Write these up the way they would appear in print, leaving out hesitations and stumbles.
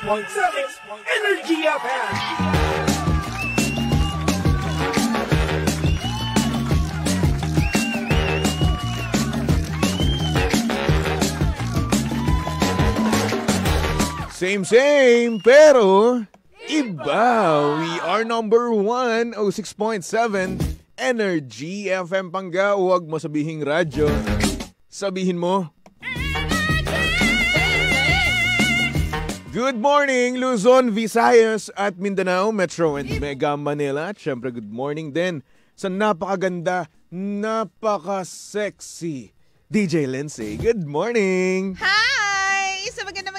Energy FM. Same, pero iba. We are number 1, 06.7, Energy FM Pangga. Huwag mo sabihing radyo. Sabihin mo. Good morning, Luzon, Visayas at Mindanao, Metro and Mega Manila. At syempre, good morning din sa napakaganda, napaka-sexy DJ Lindsay. Good morning! Hi! So magandang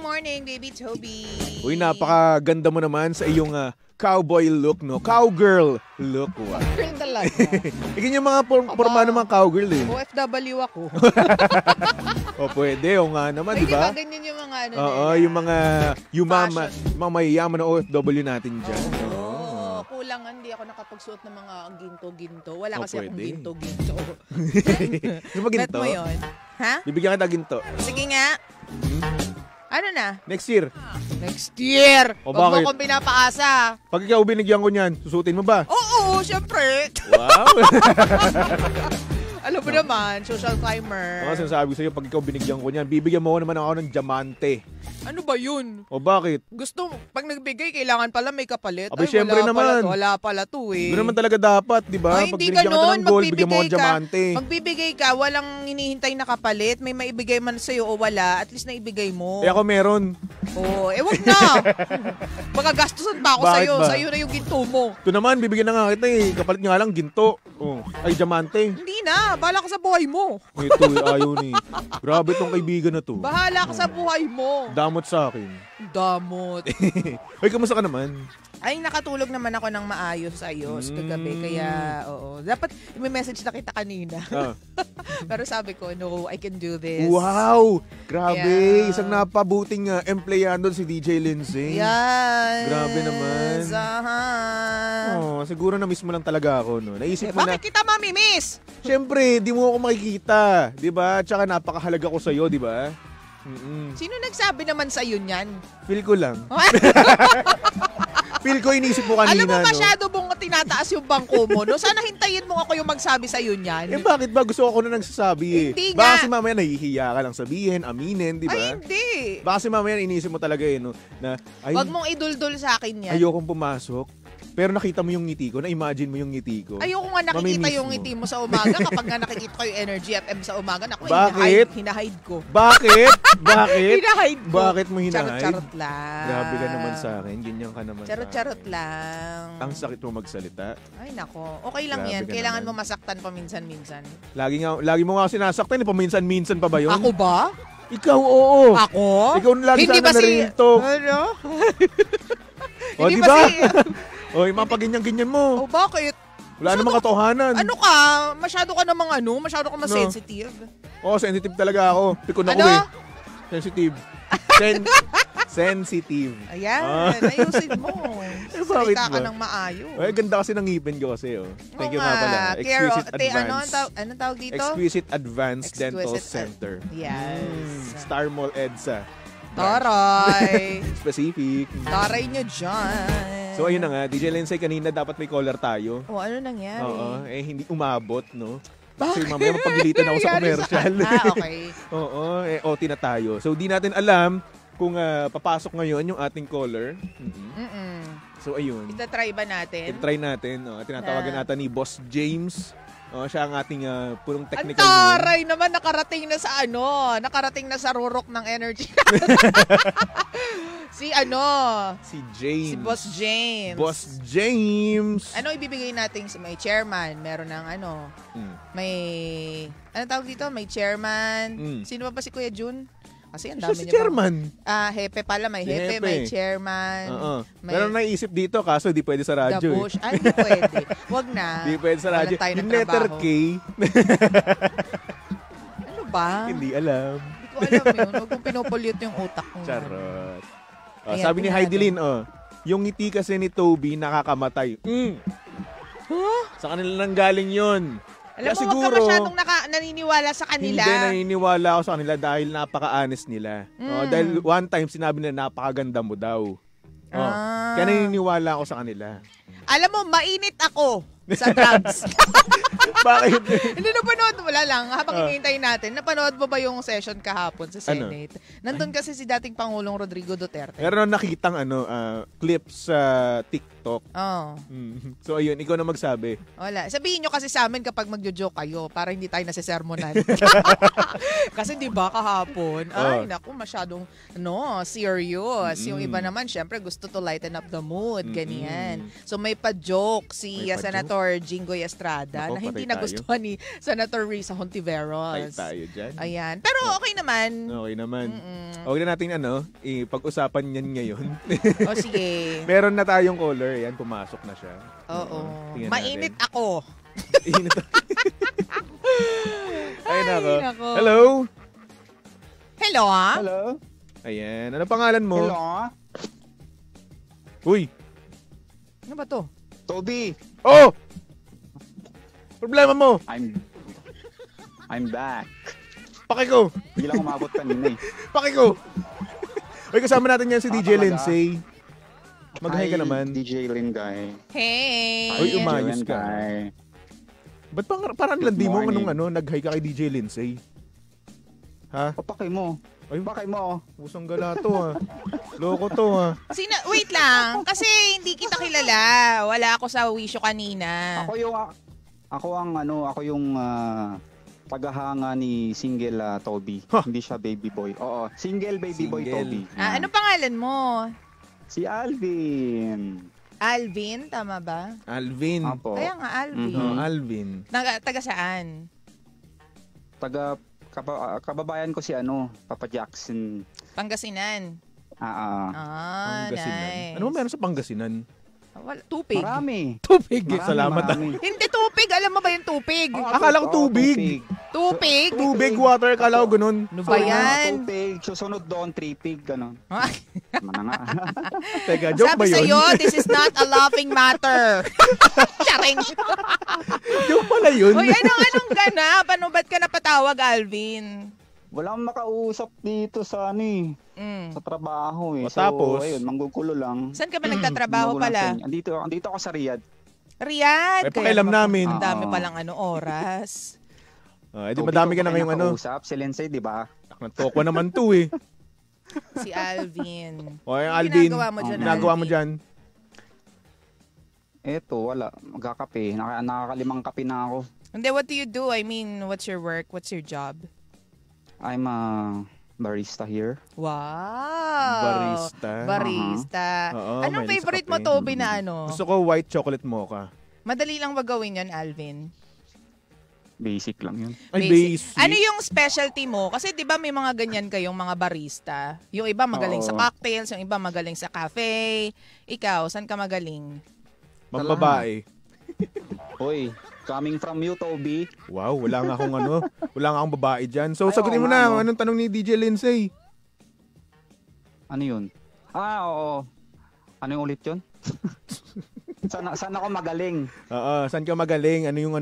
morning, baby Toby. Uy, napakaganda mo naman sa iyong cowboy look, no? Cowgirl look. Wow. Girl talaga. Ikin yung mga forma ng mga cowgirl eh. OFW ako. O pwede, o nga naman, di ba? Diba ganyan yung mga ano Oo, nila. yung mga mayayaman na OFW natin dyan. Oo, kulang hindi ako nakapagsuot ng mga ginto-ginto. Wala kasi akong pwede. ginto-ginto. Yung ba Bet ginto? mo yun? Ha? Bibigyan kita ginto. Sige nga. Ano na? Next year. Next year. O, Huwag mo bakit? akong pinapaasa. Pag ikaw binigyan ko niyan, susutin mo ba? Oo, syempre. Wow! Alam mo naman, social climber. Ang sinasabi ko sa'yo, pag ikaw binigyan ko niyan, bibigyan mo naman ako ng diamante. Ano ba yun? O bakit? Gusto, pag nagbigay, kailangan pala may kapalit. Abay, syempre naman. Wala pala to eh. Doon naman talaga dapat, di ba? Ay, Pag hindi binigyan kita ganun. ng gold, bigyan mo ako ng diamante. Magbibigay ka, walang hinihintay na kapalit. May maibigay man sa'yo o wala, at least naibigay mo. Eh ako meron. Oo, wag na. Magagastusan pa ako Bakit sa'yo. ba? Sa'yo na yung ginto mo. Ito naman, bibigyan na nga kita eh. Kapalit nga lang, ginto. Oh, ay, diamante. Hindi na. Bahala ka sa buhay mo. Ito, ayaw ni. Grabe tong kaibigan na to. Bahala ka sa buhay mo. Damot sa akin. Damot. Uy, kamusta ka naman? Ay, nakatulog naman ako ng maayos-ayos kagabi. Kaya, oo. Dapat, may message na kita kanina. Ah. Pero sabi ko, no, I can do this. Wow! Grabe! Yeah. Isang napabuting empleyado si DJ Lindsay. Yes. Grabe naman. Oh, siguro na-miss mo lang talaga ako, no? Naisip mo na, Bakit kita mamimiss? syempre, di mo ako makikita. Di ba? Tsaka napakahalaga ko sa'yo, di ba? Sino nagsabi naman sa iyo niyan? Feel ko lang. Feel ko inisip mo kanina, Alam mo, no? masyado mong tinataas yung bangko mo, no? Sana hintayin mo ako yung magsabi sa iyo niyan. Eh bakit ba? Gusto ko na nagsasabi eh. Hindi Baka nga. kasi mamaya nahihiya ka lang sabihin, aminin, di ba? Ay, hindi. Baka kasi mamaya inisip mo talaga eh, no? Na, ay, Wag mong iduldul sa akin yan. ayokong pumasok. Pero nakita mo yung ngiti ko, na-imagine mo yung ngiti ko. Ayoko nga nakikita Mamimiss yung mo. ngiti mo sa umaga. Kapag nga nakikita ko yung Energy FM sa umaga, naku, Bakit? hinahide ko. Bakit? Bakit? Hinahide ko. Bakit mo hinahide? Charot-charot lang. Grabe ka naman sa akin. Ganyan ka naman Charot-charot sa akin. lang. Ang sakit mo magsalita. Ay, nako. Okay lang Grabe yan. ka Kailangan naman. mo masaktan paminsan-minsan. Lagi mo nga sinasaktan. Paminsan-minsan pa ba yun? Ako ba? Ikaw, oo. Ako? Ikaw lagi Hindi sana ba si... naririnto. Ano? O, Hindi di ba ba? si... O, yung mga ganyan mo. Oh, bakit? Wala namang katotohanan. Ano ka? Masyado ka namang masyado ka sensitive. Oo, sensitive talaga ako. Pikon ako Ano? eh. Sensitive. Sensitive. Ayan, ayusin mo. bakit Salita ka ba? ng maayos. Ay, ganda kasi ng ngipin ko kasi, oh. Thank you nga pala. Exquisite Advanced. Anong tawag dito? Exquisite Advanced Dental Exquisite Center. Yes. Star Mall EDSA. Taray. Specific. Taray nyo dyan. So, ayun na nga. DJ Lindsay, kanina dapat may caller tayo. Oh, ano nangyari? Oo. Eh, hindi umabot, no? Bakit? Kasi mamaya mapagilitan ako sa Nangyari commercial. okay. Oo. Eh, OT na tayo. So, di natin alam kung papasok ngayon yung ating caller. So, ayun. Itatry ba natin? Try natin. Tinatawagan natin ni Boss James. Siya ang ating punong Ang technical taray naman, nakarating na sa rurok ng Energy. Si James. Si Boss James. Boss James. Ano ibibigay natin? May chairman, meron ng may, ano tawag dito? May chairman. Sino ba si Kuya Jun? Kasi ang Siya dami si niya. chairman. Hepe pala. May hepe, may chairman. Meron naisip dito, kaso di pwede sa The radyo. Bush. Ay, hindi pwede. Wag na. Di pwede sa radyo. Walang tayo ng Yung letter trabaho. K, Ano ba? hindi alam. Hindi ko alam yun. Huwag mong pinopollute yung utak ko. Charot. Ayan, Sabi ni tingnan Heidelin, yung ngiti kasi ni Toby nakakamatay. Sa kanila nang galing yun. Alam mo, huwag ka masyadong naniniwala sa kanila. Hindi naniniwala ako sa kanila dahil napaka-honest nila. Dahil one time sinabi nila napakaganda mo daw. Kaya naniniwala ako sa kanila. Alam mo, mainit ako sa drugs. Bakit? Hindi napanood, wala lang. Habang hinihintay natin, napanood mo ba yung session kahapon sa Senate? Nandun kasi si dating Pangulong Rodrigo Duterte. Meron nakitang clips sa TikTok. So ayun, ikaw na magsabi. Wala. Sabihin nyo kasi sa amin kapag magjo-joke kayo para hindi tayo nasisermonan. Kasi di ba kahapon, ay naku, masyadong serious. Yung iba naman, syempre gusto to lighten up the mood, ganyan. So may pa-joke si Senator Jinggoy Estrada na hindi nagustuhan ni Senator Risa Hontiveros. Ay tayo dyan. Ayan. Pero okay naman. Okay naman. Okay na natin pag-usapan yan ngayon. O sige. Meron na tayong caller. Yan, pumasok na siya. Oo. Mainit ako. Ay, nako. Hello? Hello, ha? Hello? Ayan. Ano pangalan mo? Hello? Uy. Ano ba to? Toby. Oh! Problema mo? I'm back. Pakiko. Hindi lang umabot kanina eh. Pakiko. Uy, kasama natin yan si DJ talaga? Lindsay. Mag-hi ka naman. DJ Linday. Hey! Uy, umayos ka. Ba't parang landi mo nag-hi ka kay DJ Lindsay? Ha? Pakay mo. Ay, Pakay mo. pusang gala to ha. Loko to ha. Wait lang, kasi hindi kita kilala. Wala ako sa wisyo kanina. Ako yung tagahanga ni single Toby. Hindi siya baby boy. Oo, single baby boy Toby. Anong pangalan mo? Si Alvin. Alvin, tama ba? Alvin. Apo. Kaya nga, Alvin. Alvin. Taga saan? Kababayan ko si Papa Jackson. Pangasinan. Pangasinan. Nice. Ano meron sa Pangasinan? Tupig. Marami. Tupig. Salamat. Hindi tupig. Alam mo ba yung tupig? Akala ko tubig. Tupig? Tubig, water. Akala ko ganun. Ano ba yan? Tupig. Susunod doon, tripig. Ganon. Teka, joke ba Sabi yun? sa'yo, this is not a laughing matter. Charing. Joke pala yun. Hoy, anong ganap? Ano, ba't ka napatawag, Alvin? Walang makausap dito sa sa trabaho eh. Tapos, ayun, manggugulo lang. Saan ka ba nagtatrabaho pala? Andito ako sa Riyadh. Riyadh. Pakialam namin. Ang dami palang oras. Di madami ka na ngayong nakausap, si Lindsay, di ba? Tokwa naman to eh. Si Alvin. O, Alvin. Ginagawa mo dyan, Eto, wala. Magkakape. Nakakalimang kape na ako. Hindi, what do you do? I mean, what's your work? What's your job? I'm a barista here. Wow! Barista. Anong favorite mo, Toby, na Gusto ko white chocolate mocha. Madali lang ba gawin yun, Alvin? Basic lang yun. Ay, basic. Ano yung specialty mo? Kasi di ba may mga ganyan kayong mga barista? Yung iba magaling sa cocktails, yung iba magaling sa cafe. Ikaw, saan ka magaling? Mambabae. Hoy, coming from you, Toby. Wow, wala nga akong babae dyan. So, sagutin mo na, anong tanong ni DJ Lindsay? Ano yun? Oo. Ano yung ulit yun? Saan ako magaling? Saan ka magaling? Ano yung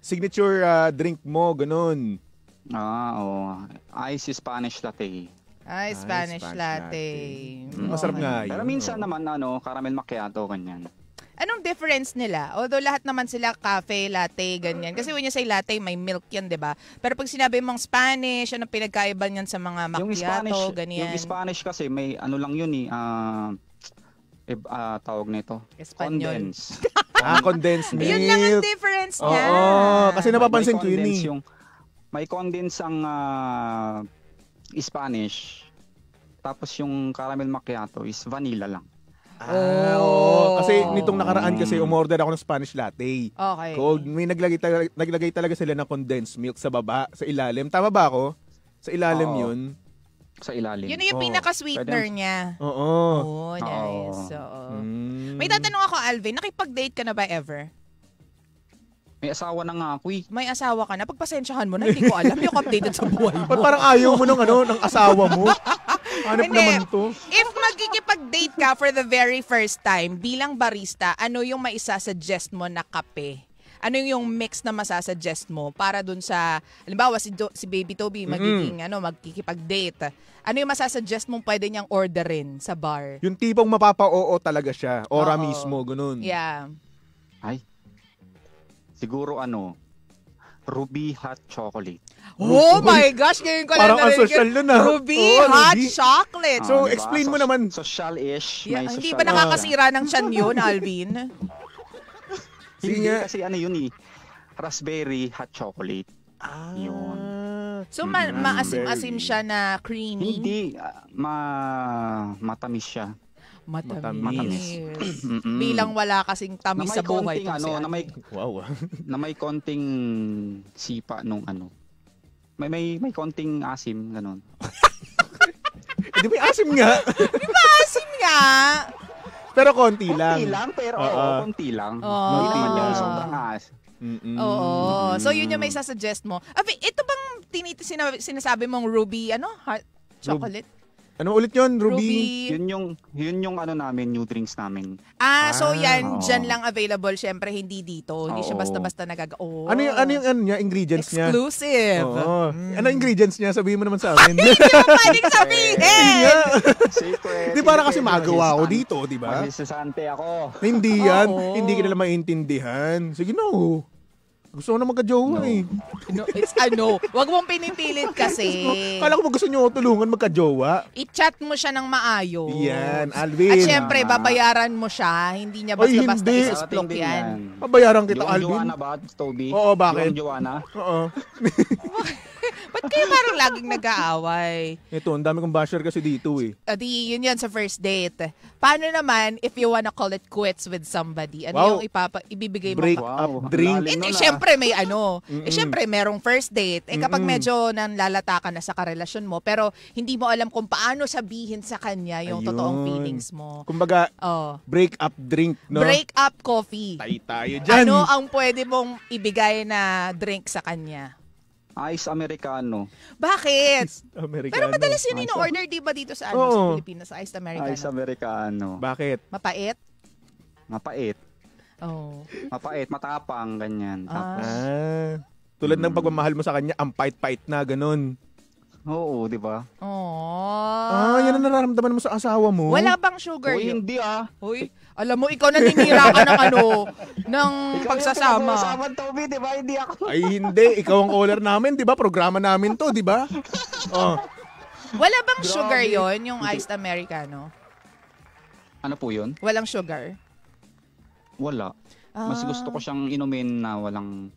signature drink mo, ganun. Ice Spanish latte. Spanish latte. Masarap nga yun. Pero minsan naman, caramel macchiato, ganyan. Anong difference nila? Although lahat naman sila cafe, latte, ganyan. Kasi when you say latte, may milk yan, di ba? Pero pag sinabi mong Spanish, anong pinagkaiba niyan sa mga macchiato, ganyan? Yung Spanish kasi, may lang yun tawag nito. Espanyol. Condensed milk. Yun lang ang difference niya. Kasi napapansin ko yun may condense ang Spanish. Tapos yung caramel macchiato is vanilla lang. Kasi nitong nakaraan kasi umorder ako ng Spanish latte. Okay. Cold. May naglagay talaga sila ng condensed milk sa baba, sa ilalim. Tama ba ako? Sa ilalim yun. Sa ilalim. Yun yung pinaka-sweetener niya. Oo. Nice. May tatanong ako, Alvin. Nakipag-date ka na ba ever? May asawa na nga ako eh. May asawa ka na? Pagpasensyahan mo na, hindi ko alam. Yung updated sa buhay mo. Parang ayaw mo ng asawa mo. Hanap naman to. If magkikipag-date ka for the very first time bilang barista, ano yung maisasuggest mo na kape? ano yung mix na masasuggest mo para dun sa, halimbawa si Baby Toby magiging magkikipag-date. Ano yung masasuggest mong pwede niyang orderin sa bar? Yung tipong mapapa-oo talaga siya. Ora Oo. mismo, ganun. Yeah. Ay. Siguro Ruby Hot Chocolate. Oh my gosh, ngayon ko lang Parang ang narinig social yun. nun ah. Ruby Oo, Hot Ruby. Chocolate. So, Diba? explain mo naman. Social-ish. Yeah, may hindi social ba nakakasira ng tiyan yun, Alvin? Sige Hindi nga. kasi yun raspberry hot chocolate. Yun. So, maasim-asim siya na creamy. Hindi, matamis siya. Matamis. Mm-mm. Bilang wala kasing Na tamis may sa buhay. konting, tong si na may, Wow. na may konting sipa nung May konting asim, ganun. Hindi may asim nga. Asim nga. Pero konti lang. Konti lang, pero konti lang. Oo. Hindi naman yung sobrang asim. Mm-mm. Oo. So, yun yung may sasuggest mo. Ito bang sinasabi mong Ruby, hot chocolate? Ano ulit yun, Ruby? Yun yung namin, new drinks namin. So yan, oo. dyan lang available. Syempre, hindi dito. Hindi siya Oo. basta-basta Ano yung niya, ingredients niya? Exclusive. Oo. Ano ingredients niya? Sabihin mo naman sa amin. Hindi mo pwedeng sabihin! Secret. Di para kasi magawa ko dito, di ba? Masisasante ako. Hindi yan. Oo. Hindi ka nila maintindihan. Sige no. Gusto ko na magka-jowa eh. No, it's Wag mong pinipilit kasi. Kala ko ba gusto nyo tulungan magka-jowa? I-chat mo siya ng maayos. Yan, Alvin. At syempre, babayaran mo siya. Hindi niya basta-basta hindi. isisplok yan. Pabayaran kita, Yung Alvin. Joanna ba, Toby? Oo, bakit? Yung Joanna? Oo. Ba't kayo parang laging nag-aaway? Ito, ang dami kong basher kasi dito eh. Yun yan sa first date. Paano naman if you wanna call it quits with somebody? Ano Wow. yung ibibigay mo? Break Wow, up ang drink. lalim nun, Syempre may Mm-mm. syempre merong first date. Kapag Mm-mm. medyo nanlalata ka na sa karelasyon mo, pero hindi mo alam kung paano sabihin sa kanya yung Ayun. totoong feelings mo. Kumbaga, Oh. break up drink, no? Break up coffee. Tayo dyan. Ano ang pwede mong ibigay na drink sa kanya? Ice Americano. Bakit? Amerikano. Pero madalas yun Ice- in-order, di ba, dito sa, Oo. sa Pilipinas, sa Iced Americano? Ice Americano. Bakit? Mapait? Mapait. Oh. Mapait, matapang, ganyan. Tapos, Tulad ng pagmamahal mo sa kanya, ang pait-pait na, ganun. oo, di ba? Oh. Yan ang nararamdaman mo sa asawa mo? Wala bang sugar Uy, yun? hindi Hoy, alam mo, ikaw naninira ka ng ng pagsasama. Pagsasama, Toby, di ba? Hindi ako. Ay, hindi. Ikaw ang caller namin, di ba? Programa namin to, di ba? Oh. Wala bang sugar yon yung iced Americano? Ano po yun? Walang sugar? Wala. Mas gusto ko siyang inumin na walang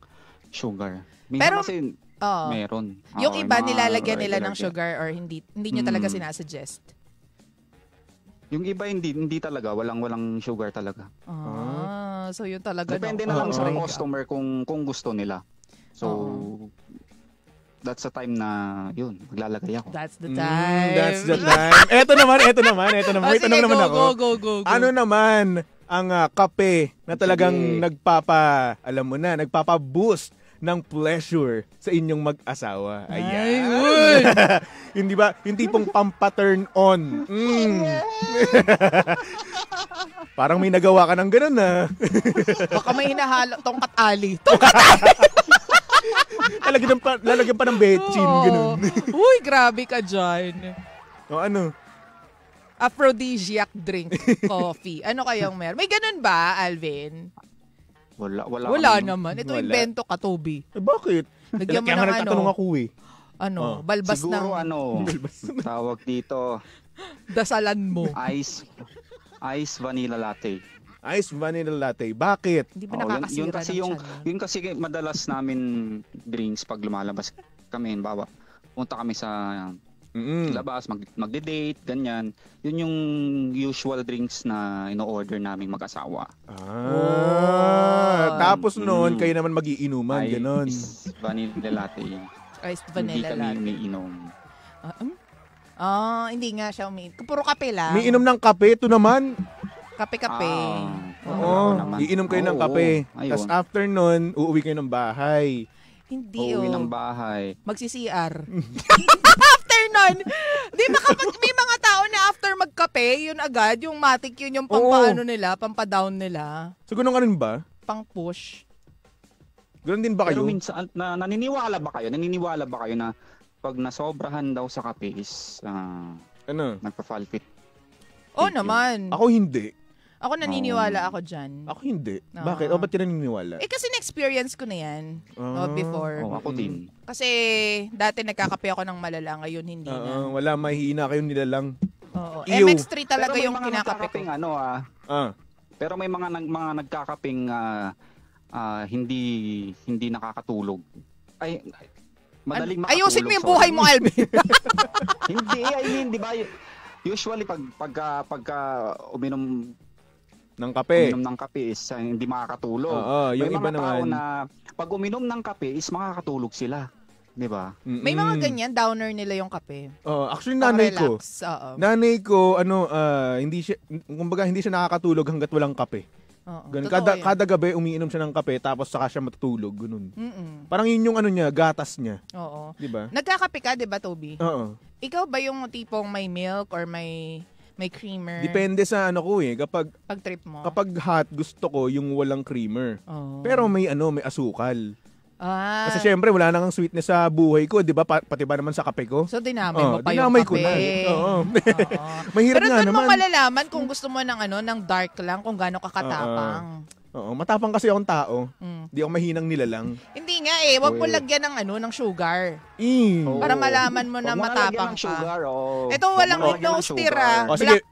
sugar. Minsan Pero, kasi Oo. meron. Yung Oo, iba, mga nilalagyan nila regular ng sugar or hindi nyo talaga sinasuggest? Yung iba hindi talaga, walang sugar talaga. So yun talaga. Depende no? na lang sa Oo. customer kung gusto nila. So that's the time na yun, maglalagay ako. That's the time. That's the time. Eto naman. May Sige, tanong naman ako. Go. Ano naman ang kape na talagang Sige. alam mo na, nagpapa-boost ng pleasure sa inyong mag-asawa? Ayan. Hindi ba? Yung tipong pampa-turn on. Parang may nagawa ka ng ganun na. Baka may hinahalo. Tongkat ali. Lalagyan pa ng betchin. Ganun. Uy, grabe ka dyan. O ano? Aphrodisiac drink, coffee. Ano kayang meron? May ganun ba, Alvin? Wala naman. Ito Wala. invento ka, Toby. Bakit? Lagyan mo Kaya ng nga nagtatanong ako eh. Balbas Siguro ng tawag dito, dasalan mo. ice vanilla latte. Ice vanilla latte. Bakit? Hindi ba Oo, nakakasira yun kasi ng yung tiyan mo? yun kasi madalas namin drinks pag lumalabas kami, bawa punta kami sa labas, magde-date, ganyan. Yun yung usual drinks na ino-order naming mag-asawa. Tapos noon, kayo naman magiinuman, ganon. Ice vanilla latte. Iced Hindi vanilla kami latte. umiinom. Hindi nga siya Puro kape lang. May inom ng kape, ito naman. Kape-kape. Oo, iinom kayo ng kape. Ayun. Tapos after nun, uuwi kayo ng bahay. Hindi Uuwi ng bahay. Magsi-CR. After nun, di ba kapag may mga tao na after magkape, yun agad, yung matic yun yung pampaano nila, pampadown nila, So, ganun ka rin ba? pang push. Ganun din ba kayo? Pero minsan, naniniwala ba kayo na pag nasobrahan daw sa kape is nagpa-falpit? Oo naman. Ako hindi. Ako naniniwala ako dyan. Ako hindi. Bakit? Ba't ka naniniwala? Kasi na-experience ko na yan before. Ako din. Kasi dati nagkakape ako ng malala, ngayon hindi na. Wala, mahihina kayo nilalang. Oo. MX3 talaga yung kinakape ko. Pero may mga nagkakaping hindi nakakatulog. Madaling makatulog. Ayusin mo yung buhay mo, Alvin. Hindi ba? Usually pagka uminom ng kape is hindi makakatulog. Yung may iba mga tao naman na pag uminom ng kape is makakatulog sila. 'Di ba? May mga ganyan, downer nila yung kape. Actually nanay ko hindi siya nakakatulog hangga't walang kape. Ganun. Kada gabi umiinom siya ng kape tapos saka siya matutulog, ganun. Parang yun yung gatas niya. Oo. 'Di ba? Nagkakape ka, 'di ba, Toby? Oo. Ikaw ba yung tipong may milk or may creamer? Depende sa ko pag trip mo. Kapag hot, gusto ko yung walang creamer. Pero may asukal. Kasi syempre wala nang sweetness sa buhay ko, 'di ba? Pati ba naman sa kape ko? So dinamay mo pa yung kape. Ko na. Oo. Mahirap nga naman. Pero doon mo malalaman kung gusto mo ng dark lang, kung gaano ka katapang. Matapang kasi akong tao. Di ako mahinang nilalang. Hindi nga wag mo lagyan ng sugar. Para malaman mo na matapang ka. Sugar, Ito walang no steer.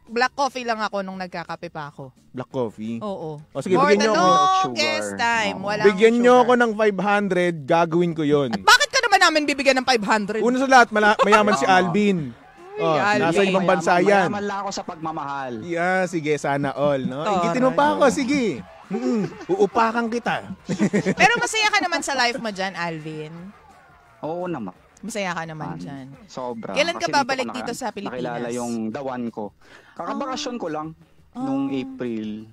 Black coffee lang ako nung nagkakape pa ako. Black coffee? Oo. Sige, For bigyan the niyo longest time, walang bigyan sugar. niyo ako ng 500, gagawin ko yon. At bakit ka naman namin bibigyan ng 500? Una sa lahat, mayaman si Alvin. Nasa ibang bansa yan. Mayaman lang ako sa pagmamahal. Yeah, sige, sana all. No? Ingitin mo pa ako, sige. Uupakan kita. Pero masaya ka naman sa life mo dyan, Alvin? Oo naman. Masaya ka naman dyan. Sobra. Kailan ka Kasi babalik dito sa Pilipinas? Nakilala yung dawan ko. Kakabakasyon ko lang nung April.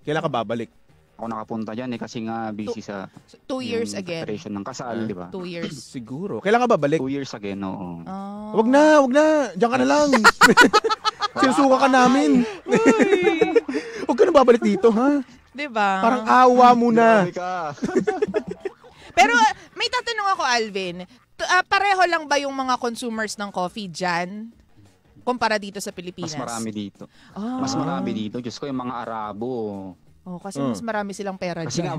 Kailan ka babalik? Ako nakapunta dyan kasi nga busy sa 2 years again. preparation ng kasal, di ba? 2 years. Siguro. Kailan ka babalik? 2 years again, oo. Wag na. Diyan ka na lang. Sinusuka ka namin. Huwag ka na babalik dito, ha? Diba? Parang awa mo na. Pero may tatanong ako, Alvin. Pareho lang ba yung mga consumers ng coffee dyan kumpara dito sa Pilipinas? Mas marami dito. Mas marami dito. Diyos ko, yung mga Arabo. Kasi mas marami silang pera kasi dyan.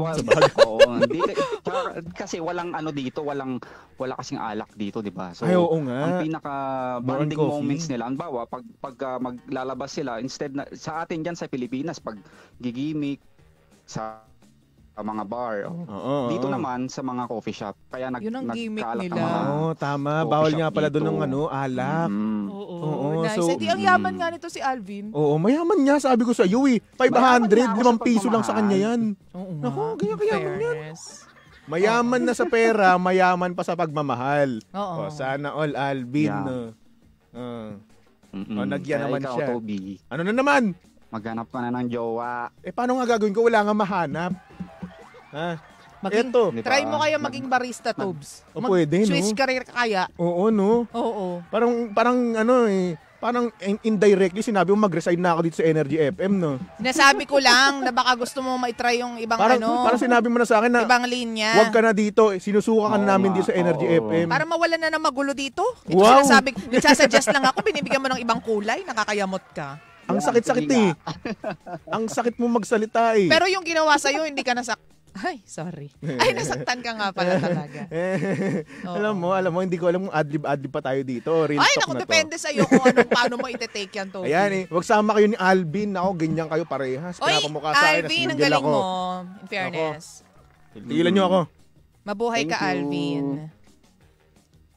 Kasi walang dito, wala kasing alak dito, di ba? So, oo nga. ang pinaka-bonding moments nila, ang bawa, pag maglalabas sila, instead na, sa atin dyan sa Pilipinas, pag gigimik sa mga bar. Dito naman sa mga coffee shop. Kaya yun ang gimmick nila. Tama. Bawal nga pala doon ng alak. Oo. Nice. So, ang yaman nga nito si Alvin. Oo, mayaman nga. Sabi ko sa iyo 500, 5 piso lang sa kanya yan. Naku, ganyan kayaman yan. Mayaman na sa pera, mayaman pa sa pagmamahal. Sana all, Alvin. Nagyan naman ikaw, siya. Toby. Ano na naman? Maghanap ka na ng jowa. Paano nga gagawin ko? Wala nga mahanap. Eto. Try mo kaya maging barista, Tobes. Pwede, no? Switch career ka kaya. Oo, no? Oo. Parang indirectly sinabi mo mag-resign na ako dito sa Energy FM, no? Nasabi ko lang na baka gusto mo ma-try yung ibang parang sinabi mo na sa akin na ibang linya. Huwag ka na dito. Sinusuka ka na namin dito sa Energy FM. Para mawala na ng magulo dito. Ito Wow. nagsasuggest lang ako, binibigyan mo ng ibang kulay, nakakayamot ka. Ang sakit-sakit eh. Ang sakit mo magsalita eh. Pero yung ginawa sa'yo, hindi ka Ay, sorry. Ay, nasaktan ka nga pala talaga. Alam mo, hindi ko alam kung adlib pa tayo dito. Real ay, talk naku, na depende to. sa'yo kung paano mo ite-take yan, Toby. Ayan wag sama kayo ni Alvin. Ako, ganyan kayo parehas. Oy, Pinapamukha sa akin na Alvin, ang single galing ako. mo. In fairness. Tigilan nyo ako. Mabuhay Thank ka, you. Alvin.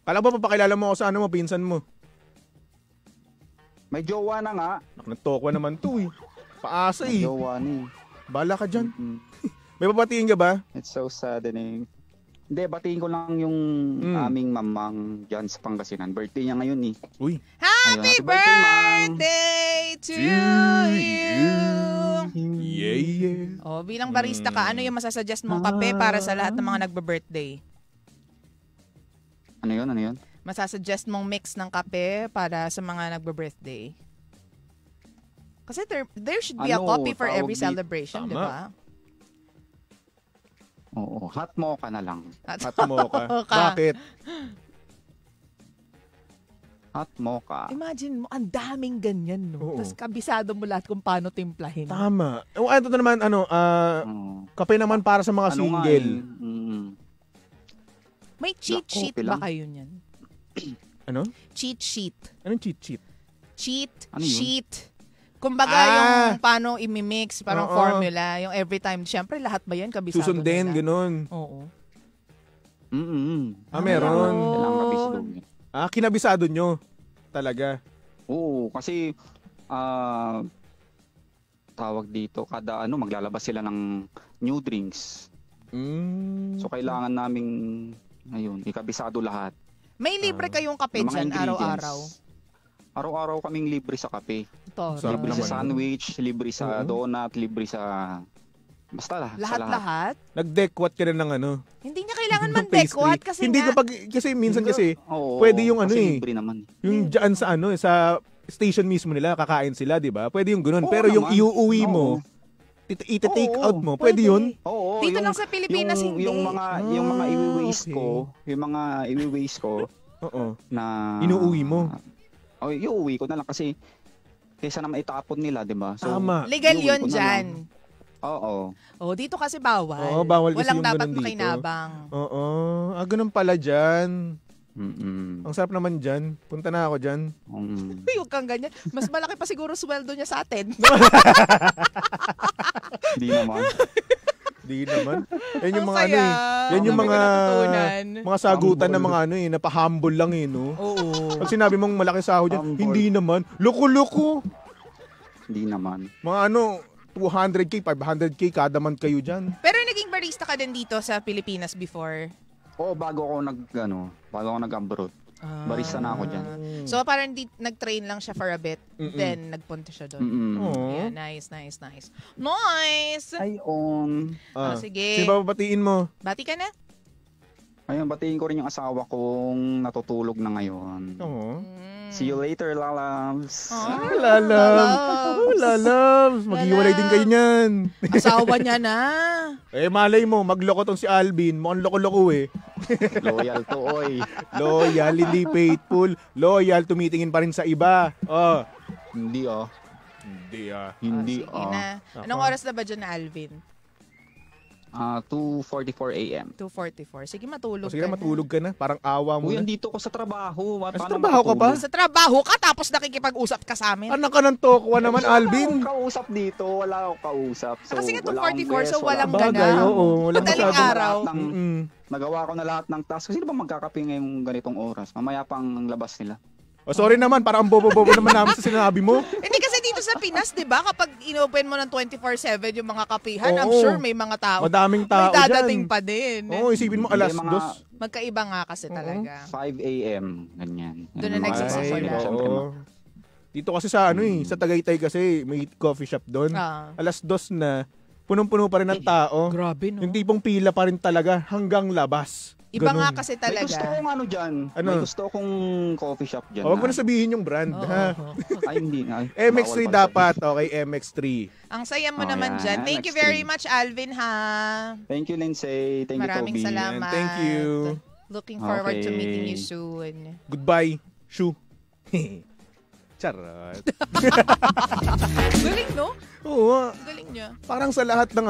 Kala ba papakilala mo ako sa mo, pinsan mo? May jowa na nga. Nagtokwa naman to eh. Paasa eh. May jowa ni. Bala ka dyan. May papatiin ka ba? It's so saddening. Hindi, batiin ko lang yung aming mamang dyan sa Pangasinan. Birthday niya ngayon eh. Uy. Happy Ma'am. birthday to you! Yeah. Bilang barista ka, ano yung masasuggest mong kape para sa lahat ng mga nagbe-birthday? Ano yun? Masasuggest mong mix ng kape para sa mga nagbe-birthday? Kasi there should be a coffee for every celebration, di ba? Oo, hot mocha na lang. Hot mocha. Bakit? Hot mocha. Imagine mo, ang daming ganyan, no? Tapos kabisado mo lahat kung paano timplahin. Tama. Ito naman, kape naman para sa mga single. May cheat sheet ba kayo niyan? Ano? Cheat sheet. Anong cheat sheet? Cheat sheet. Kumbaga yung paano imimix, parang formula, yung every time. Siyempre, lahat ba yan kabisado susundin, nila? ganun. Oo. Meron. Kailangan kabisado. Kinabisado nyo. Talaga. Oo, kasi tawag dito, kada maglalabas sila ng new drinks. So, kailangan naming, ikabisado lahat. May libre kayong kape dyan, araw-araw? Araw-araw kaming libre sa kape. Libre sa sandwich, libre sa donut, libre sa... Basta lahat? Nag-dekwat ka na ng Hindi niya kailangan man-dekwat kasi hindi kasi minsan pwede yung kasi libre naman. Yung dyan sa sa station mismo nila, kakain sila, di ba? Pwede yung ganun. Pero yung iuuwi mo, ita-take out mo, pwede yun? Oo. Dito lang sa Pilipinas, hindi. Yung mga i-waste ko, na... Inuuwi mo? Iuwi ko na lang kasi kaysa na maitapon nila, di ba? So, tama. Legal yun dyan. Oo. Dito kasi bawal. Bawal kasi walang yung dapat dito. makinabang. Ganun pala dyan. Ang sarap naman dyan. Punta na ako dyan. Huwag kang ganyan. Mas malaki pa siguro sweldo niya sa atin. Di naman. Di naman. Yan yung mga yan yung mga sagutan na mga napahumble lang no. Oo. Pag sinabi mong malaki sahod yan, hindi naman. Loko-loko. Hindi naman. Mga 200k, 500k kada month kayo dyan. Pero naging barista ka din dito sa Pilipinas before? Oo, bago ako nag-abroad. Barista na ako dyan. So parang nag-train lang siya for a bit, then nagpunta siya doon. Yeah, nice. Nice! Ayun. Sige. Sino ba batiin mo? Bati ka na? Ayun, batiin ko rin yung asawa kong natutulog na ngayon. See you later, lalabs. Lalabs. Maghiwalay din kayo niyan. Asawa niya na. Malay mo, magloko tong si Alvin. Mukhang loko-loko Loyal to, oy. Loyal, hindi faithful. Loyal, tumitingin pa rin sa iba. Hindi Sige na. Anong oras na ba dyan na Alvin? 2:44 a.m. 2:44. Sige, matulog Sige na, matulog ka na. Parang awa mo na. Andito ko sa trabaho. Sa trabaho ka ba? Sa trabaho ka, tapos nakikipag-usap ka sa amin. Anak ka ng tokwa naman, Alvin. Wala akong kausap dito. Wala akong kausap. So, kasi nga 2:44, so walang bagay. Walang madaling araw. Nagawa ko na lahat ng task. Sino ba magkakape ngayong ganitong oras? Mamaya pang labas nila. Sorry naman, parang ang bobo-bobo naman namin sa sinabi mo. Hindi kasi dito sa Pinas, di ba, kapag inopen mo ng 24/7 yung mga kapihan, I'm sure may mga tao. Madaming tao may dadating pa din. Isipin mo alas 2. Magkaiba nga kasi talaga. 5 a.m. Ganyan. Doon na nagsisimula. Dito kasi sa sa Tagaytay kasi may coffee shop doon. Alas 2 na, punong-puno pa rin ng tao. Grabe, no? Yung tipong pila pa rin talaga hanggang labas. Iba nga kasi talaga. May gusto kong dyan. May gusto kong coffee shop dyan. Huwag mo na sabihin yung brand. Ay, hindi nga. MX3 dapat. Okay, MX3. Ang saya mo naman dyan. Thank you very much, Alvin, ha? Thank you, Lindsay. Thank you, Toby. Maraming salamat. Thank you. Looking forward to meeting you soon. Goodbye, Shu. Charot. Galing, no? Oo. Galing niya. Parang sa lahat ng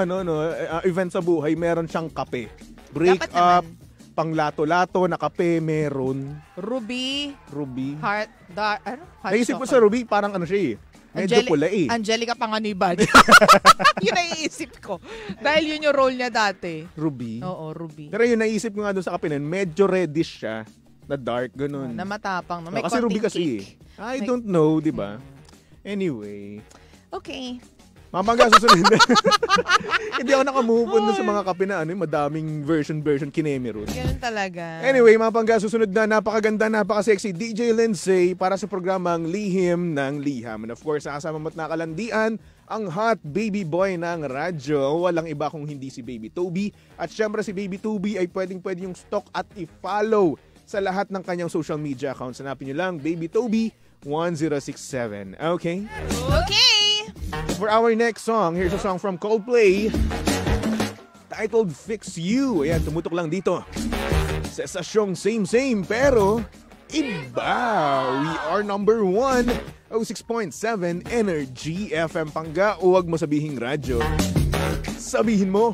event sa buhay, meron siyang kape. Break up, pang lato-lato na kape, meron. Ruby. Heart naisip ko chocolate. sa Ruby, parang siya medyo pula Angelica Panganiban. Yun naiisip ko. Dahil yun yung role niya dati. Ruby? Oo, Ruby. Pero yun naisip ko nga doon sa kape nun, medyo reddish siya. Na dark, ganun. Na matapang. No? May kasi Ruby kasi I don't know, di ba? Anyway. Okay. Mapangga susunod. Hindi ako nakamove on sa mga kape na madaming version kinemeron. Ganun talaga. Anyway, mapangga susunod na napakaganda, napaka-sexy DJ Lindsay para sa programang Lihim ng Liham. And of course, nakasama mo't nakalandian ang hot baby boy ng radyo. Walang iba kung hindi si Baby Toby. At syempre si Baby Toby ay pwedeng yung stalk at i-follow sa lahat ng kanyang social media accounts. Hanapin nyo lang, Baby Toby 1067. Okay? Okay! For our next song, here's a song from Coldplay entitled Fix You. Ayan, tumutok lang dito sa estasyong same pero iba. We are number 1, 06.7 Energy FM Pangga. Huwag mo sabihing radyo. Sabihin mo